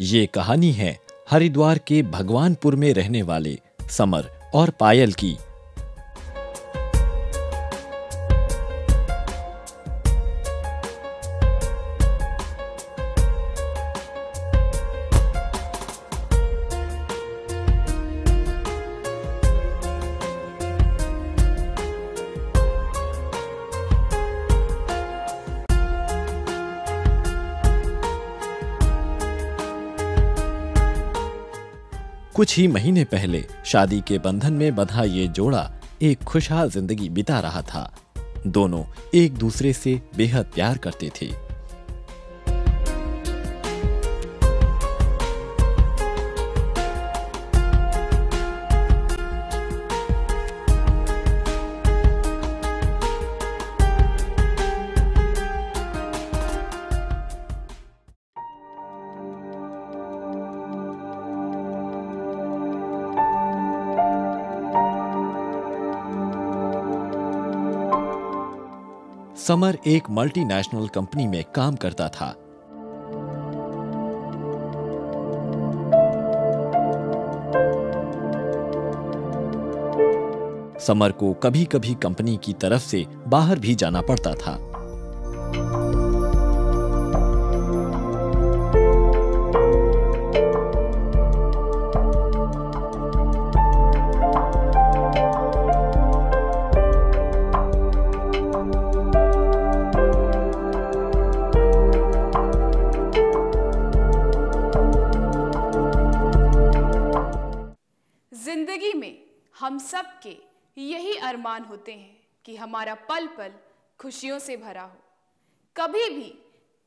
ये कहानी है हरिद्वार के भगवानपुर में रहने वाले समर और पायल की। कुछ ही महीने पहले शादी के बंधन में बंधा ये जोड़ा एक खुशहाल जिंदगी बिता रहा था। दोनों एक दूसरे से बेहद प्यार करते थे। समर एक मल्टीनेशनल कंपनी में काम करता था। समर को कभी-कभी कंपनी की तरफ से बाहर भी जाना पड़ता था। जिंदगी में हम सब के यही अरमान होते हैं कि हमारा पल पल खुशियों से भरा हो। कभी भी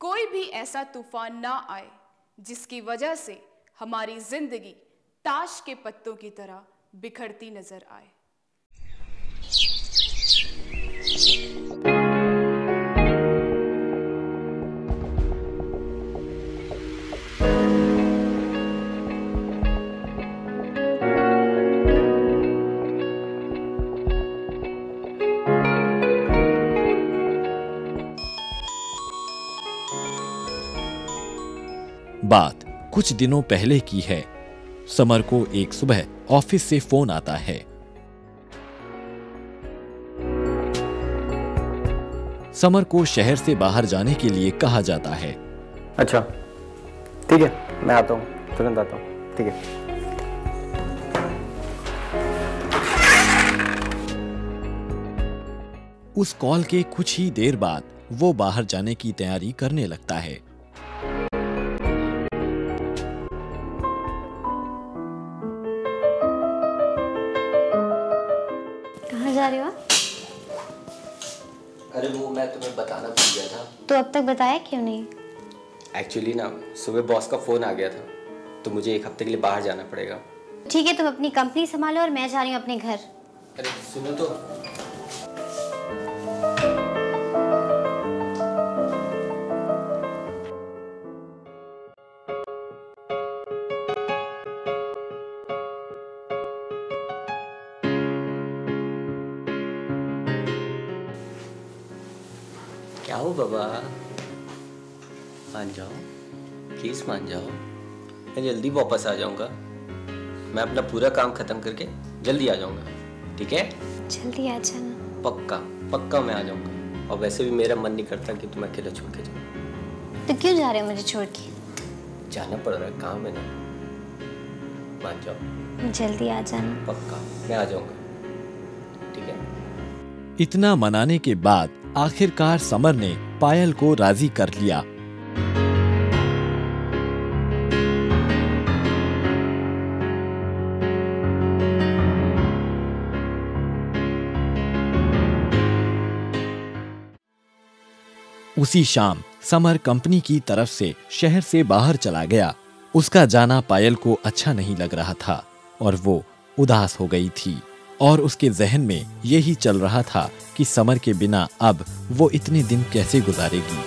कोई भी ऐसा तूफान ना आए जिसकी वजह से हमारी जिंदगी ताश के पत्तों की तरह बिखरती नजर आए। बात कुछ दिनों पहले की है। समर को एक सुबह ऑफिस से फोन आता है। समर को शहर से बाहर जाने के लिए कहा जाता है। अच्छा ठीक है, मैं आता हूँ, तुरंत आता हूँ। ठीक है। उस कॉल के कुछ ही देर बाद वो बाहर जाने की तैयारी करने लगता है। जा रहे हो? अरे वो मैं तुम्हें बताना भूल गया था। तो अब तक बताया क्यों नहीं? एक्चुअली ना सुबह बॉस का फोन आ गया था, तो मुझे एक हफ्ते के लिए बाहर जाना पड़ेगा। ठीक है, तुम अपनी कंपनी संभालो और मैं जा रही हूँ अपने घर। अरे सुनो तो। क्या हो बाबा, मान जाओ प्लीज, मान जाओ। मैं जल्दी वापस आ जाऊंगा। मैं अपना पूरा काम खत्म करके जल्दी आ जाऊंगा, ठीक है? जल्दी आ जाना। पक्का पक्का मैं आ जाऊंगा। और वैसे भी मेरा मन नहीं करता कि तुम अकेला छोड़ के जाओ। तो क्यों जा रहे हो मुझे छोड़ के? जाना पड़ रहा है, काम है ना। मान जाओ, जल्दी आ जाना। पक्का मैं आ जाऊंगा, ठीक है? इतना मनाने के बाद आखिरकार समर ने पायल को राजी कर लिया। उसी शाम समर कंपनी की तरफ से शहर से बाहर चला गया। उसका जाना पायल को अच्छा नहीं लग रहा था और वो उदास हो गई थी और उसके जहन में यही चल रहा था कि समर के बिना अब वो इतने दिन कैसे गुजारेगी।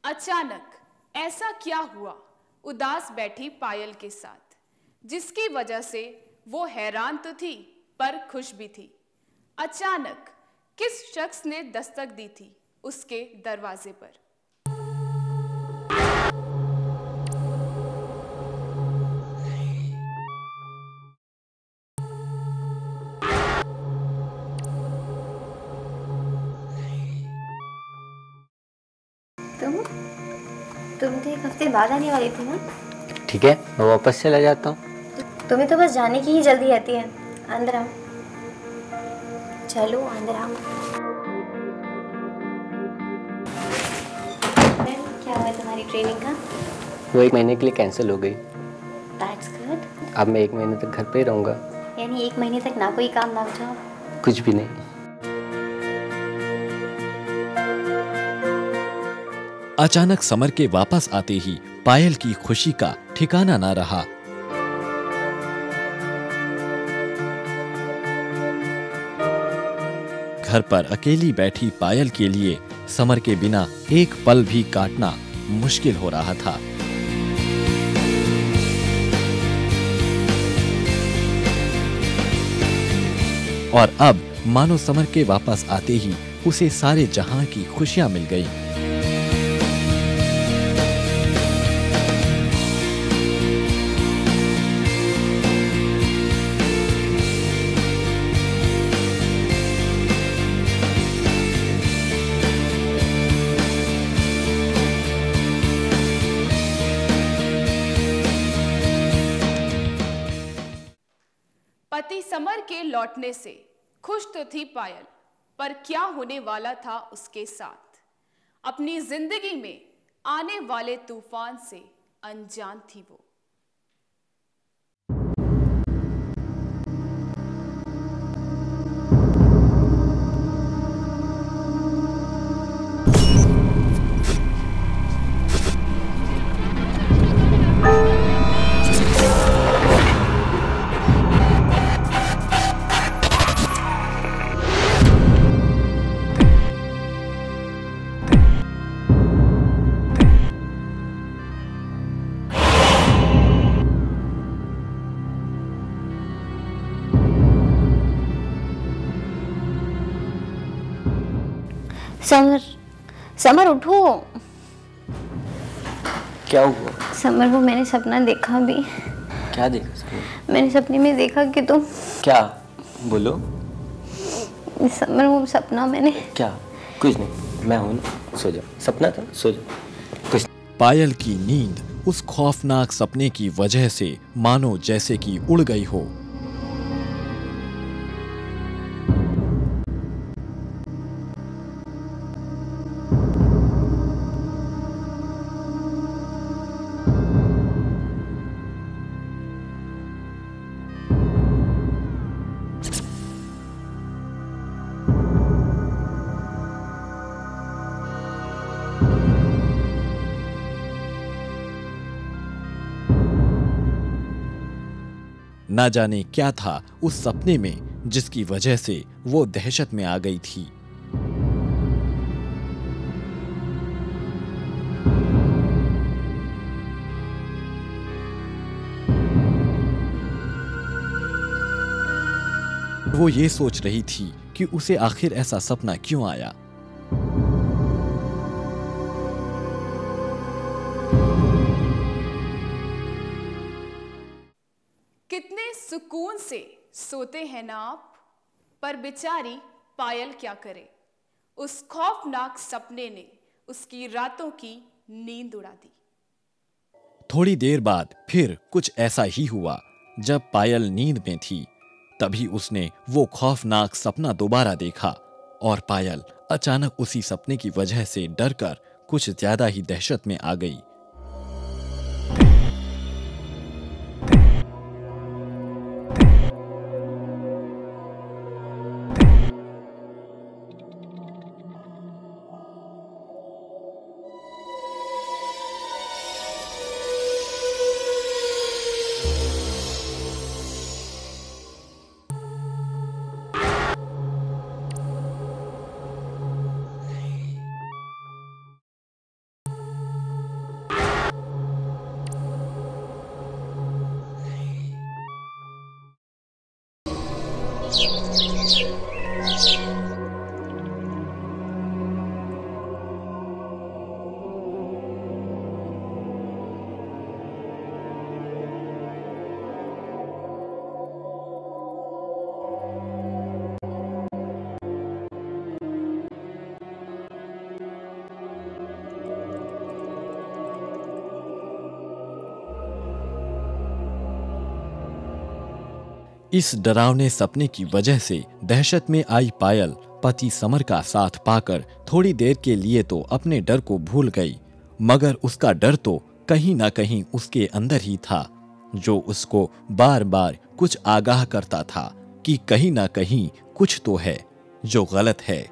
अचानक ऐसा क्या हुआ उदास बैठी पायल के साथ, जिसकी वजह से वो हैरान तो थी पर खुश भी थी। अचानक किस शख्स ने दस्तक दी थी उसके दरवाजे पर। तुम तो एक हफ्ते बाद आने वाली थी ना? ठीक है, मैं वापस चला जाता हूँ। तुम्हें तो बस जाने की ही जल्दी रहती है। अंदर आओ, चलो अंदर आओ। क्या हुआ तुम्हारी ट्रेनिंग का? वो 1 महीने के लिए कैंसिल हो गई। That's good। अब मैं 1 महीने तक घर पे ही रहूँगा। यानी 1 महीने तक ना कोई काम ना जाओ? कुछ भी नहीं। अचानक समर के वापस आते ही पायल की खुशी का ठिकाना ना रहा। घर पर अकेली बैठी पायल के लिए समर के बिना एक पल भी काटना मुश्किल हो रहा था। और अब मानो समर के वापस आते ही उसे सारे जहां की खुशियां मिल गई। पति समर के लौटने से खुश तो थी पायल, पर क्या होने वाला था उसके साथ? अपनी जिंदगी में आने वाले तूफान से अनजान थी वो। समर, समर उठो। क्या हुआ? समर, वो मैंने सपना देखा भी। क्या देखा समर? मैंने सपने में देखा कि तुम। क्या? बोलो। समर वो सपना मैंने क्या? कुछ नहीं, मैं हूं ना, सो जा। सपना था, सो जा। कुछ पायल की नींद उस खौफनाक सपने की वजह से मानो जैसे कि उड़ गई हो। ना जाने क्या था उस सपने में जिसकी वजह से वो दहशत में आ गई थी। वो ये सोच रही थी कि उसे आखिर ऐसा सपना क्यों आया। कितने सुकून से सोते हैं ना आप, पर बेचारी पायल क्या करे। उस खौफनाक सपने ने उसकी रातों की नींद उड़ा दी। थोड़ी देर बाद फिर कुछ ऐसा ही हुआ। जब पायल नींद में थी तभी उसने वो खौफनाक सपना दोबारा देखा और पायल अचानक उसी सपने की वजह से डरकर कुछ ज्यादा ही दहशत में आ गई। इस डरावने सपने की वजह से दहशत में आई पायल पति समर का साथ पाकर थोड़ी देर के लिए तो अपने डर को भूल गई, मगर उसका डर तो कहीं ना कहीं उसके अंदर ही था, जो उसको बार बार कुछ आगाह करता था कि कहीं ना कहीं कुछ तो है जो गलत है।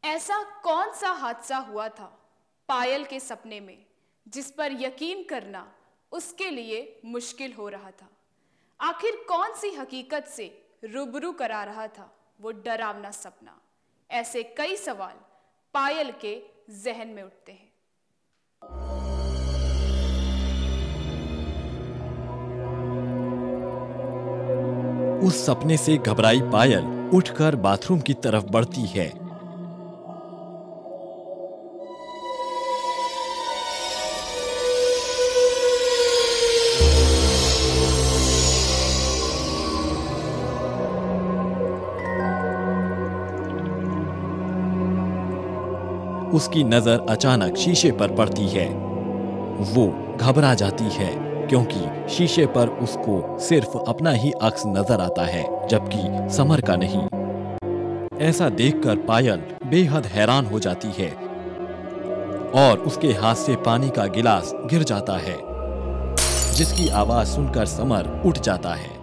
ऐसा कौन सा हादसा हुआ था पायल के सपने में जिस पर यकीन करना उसके लिए मुश्किल हो रहा था। आखिर कौन सी हकीकत से रूबरू करा रहा था वो डरावना सपना। ऐसे कई सवाल पायल के जहन में उठते हैं। उस सपने से घबराई पायल उठकर बाथरूम की तरफ बढ़ती है। उसकी नजर अचानक शीशे पर पड़ती है। वो घबरा जाती है क्योंकि शीशे पर उसको सिर्फ अपना ही अक्स नजर आता है, जबकि समर का नहीं। ऐसा देखकर पायल बेहद हैरान हो जाती है। और उसके हाथ से पानी का गिलास गिर जाता है, जिसकी आवाज सुनकर समर उठ जाता है।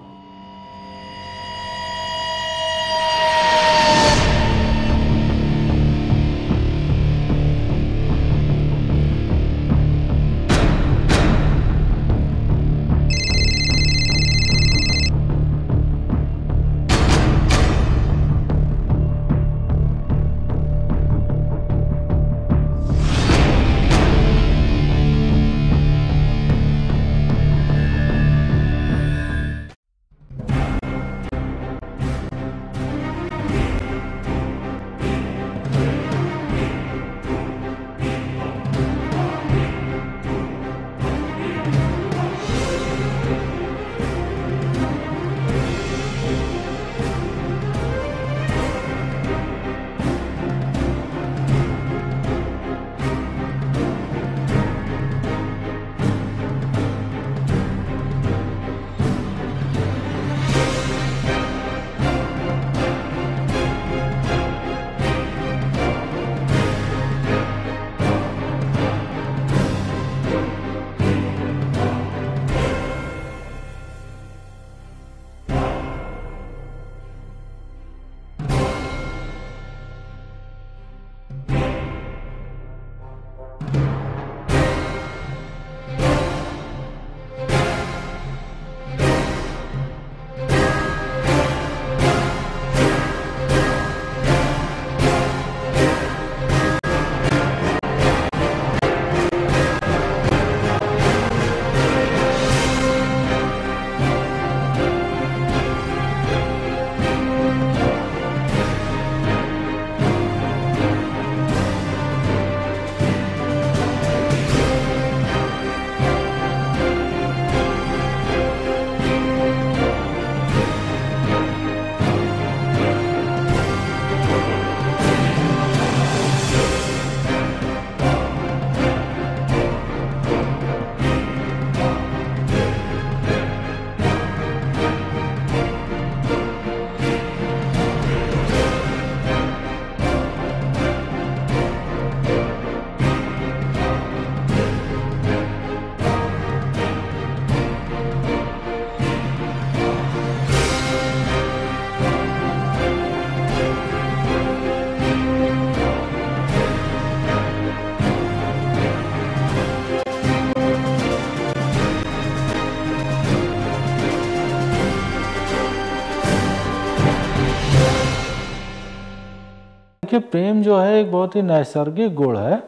देखिए, प्रेम जो है एक बहुत ही नैसर्गिक गुण है,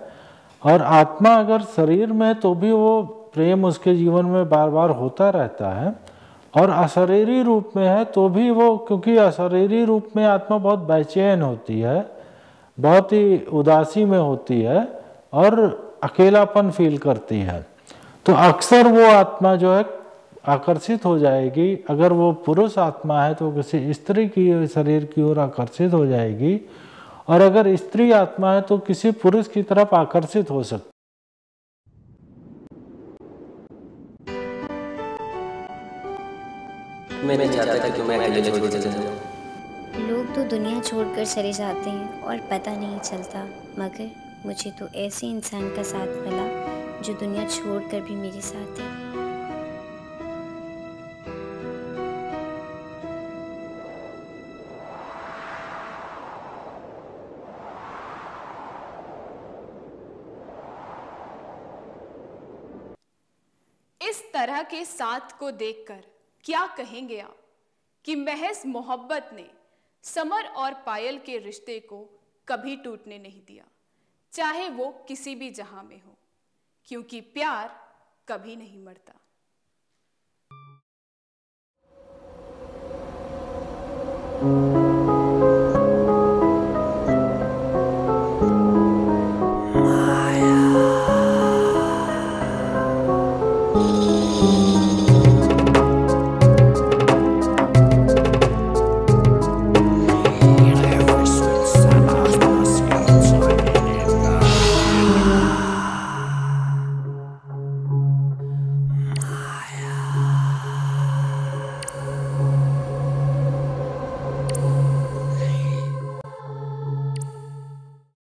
और आत्मा अगर शरीर में तो भी वो प्रेम उसके जीवन में बार बार होता रहता है, और अशरीरी रूप में है तो भी वो, क्योंकि अशरीरी रूप में आत्मा बहुत बेचैन होती है, बहुत ही उदासी में होती है और अकेलापन फील करती है, तो अक्सर वो आत्मा जो है आकर्षित हो जाएगी। अगर वो पुरुष आत्मा है तो किसी स्त्री की शरीर की ओर आकर्षित हो जाएगी, और अगर स्त्री आत्मा है तो किसी पुरुष की तरफ आकर्षित हो सकती। मैं नहीं चाहता था कि मैं अकेले छोड़ के चले जाऊं। लोग तो दुनिया छोड़कर चले जाते हैं और पता नहीं चलता, मगर मुझे तो ऐसे इंसान का साथ मिला जो दुनिया छोड़कर भी मेरे साथ है। इस तरह के साथ को देखकर क्या कहेंगे आप कि महज मोहब्बत ने समर और पायल के रिश्ते को कभी टूटने नहीं दिया, चाहे वो किसी भी जहां में हो, क्योंकि प्यार कभी नहीं मरता।